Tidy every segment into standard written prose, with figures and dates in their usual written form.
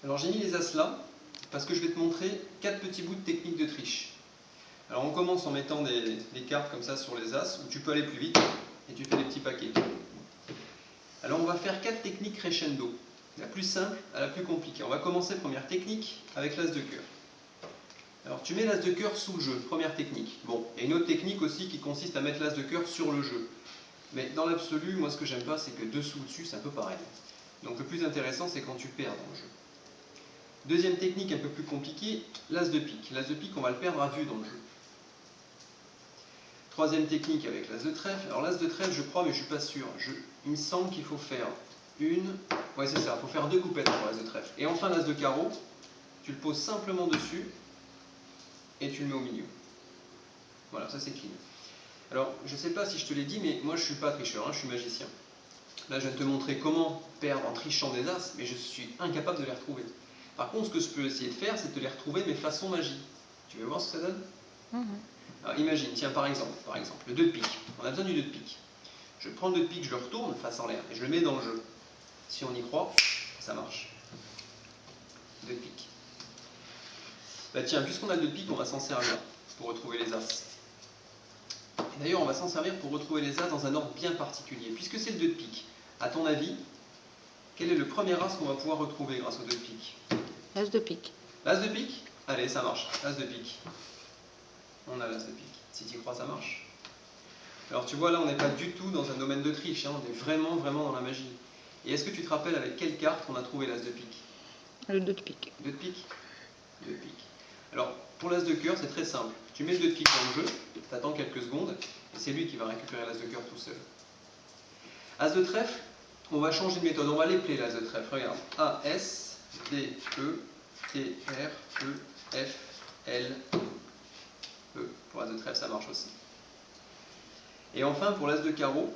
Alors j'ai mis les as là, parce que je vais te montrer 4 petits bouts de technique de triche. Alors on commence en mettant des cartes comme ça sur les as, où tu peux aller plus vite, et tu fais des petits paquets. Alors on va faire 4 techniques crescendo, la plus simple à la plus compliquée. On va commencer première technique avec l'as de cœur. Alors tu mets l'as de cœur sous le jeu, première technique. Bon, il y a une autre technique aussi qui consiste à mettre l'as de cœur sur le jeu. Mais dans l'absolu, moi ce que j'aime pas, c'est que dessous ou dessus, c'est un peu pareil. Donc le plus intéressant, c'est quand tu perds dans le jeu. Deuxième technique un peu plus compliquée, l'as de pique. L'as de pique, on va le perdre à vue dans le jeu. Troisième technique avec l'as de trèfle. Alors l'as de trèfle, je crois, mais je ne suis pas sûr. Il me semble qu'il faut faire ouais c'est ça, il faut faire 2 coupettes pour l'as de trèfle. Et enfin l'as de carreau, tu le poses simplement dessus et tu le mets au milieu. Voilà, ça c'est clean. Alors, je ne sais pas si je te l'ai dit, mais moi je ne suis pas tricheur, je suis magicien. Là, je viens de te montrer comment perdre en trichant des as, mais je suis incapable de les retrouver. Par contre, ce que je peux essayer de faire, c'est de te les retrouver, mais façon magie. Tu veux voir ce que ça donne? Alors, imagine, tiens, par exemple, le 2 de pique. On a besoin du 2 de pique. Je prends le 2 de pique, je le retourne face en l'air, et je le mets dans le jeu. Si on y croit, ça marche. 2 de pique. Bah tiens, puisqu'on a le 2 de pique, on va s'en servir pour retrouver les as. D'ailleurs, on va s'en servir pour retrouver les as dans un ordre bien particulier. Puisque c'est le 2 de pique, à ton avis, quel est le premier as qu'on va pouvoir retrouver grâce au 2 de pique? L'as de pique. L'as de pique? Allez, ça marche. L'as de pique. On a l'as de pique. Si tu y crois, ça marche. Alors tu vois, là, on n'est pas du tout dans un domaine de triche. Hein. On est vraiment, vraiment dans la magie. Et est-ce que tu te rappelles avec quelle carte on a trouvé l'as de pique? Le 2 de pique. 2 de pique? 2 de pique. Alors, pour l'as de cœur, c'est très simple. Tu mets le 2 de pique dans le jeu, tu attends quelques secondes, et c'est lui qui va récupérer l'as de cœur tout seul. As de trèfle, on va changer de méthode. On va l'épeler l'as de trèfle. Regarde. A, S, D, E, T, R, E, F, L, E. Pour l'as de trèfle, ça marche aussi. Et enfin, pour l'as de carreau,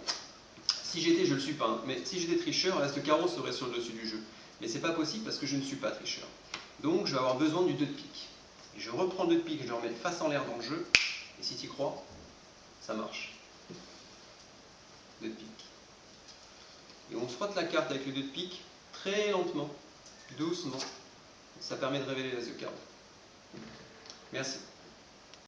si j'étais, je ne le suis pas, hein, mais si j'étais tricheur, l'as de carreau serait sur le dessus du jeu. Mais c'est pas possible parce que je ne suis pas tricheur. Donc, je vais avoir besoin du 2 de pique. Et je reprends le 2 de pique, je le remets face en l'air dans le jeu. Et si tu y crois, ça marche. 2 de pique. Et on frotte la carte avec le 2 de pique très lentement, doucement. Ça permet de révéler l'as de carreau. Merci.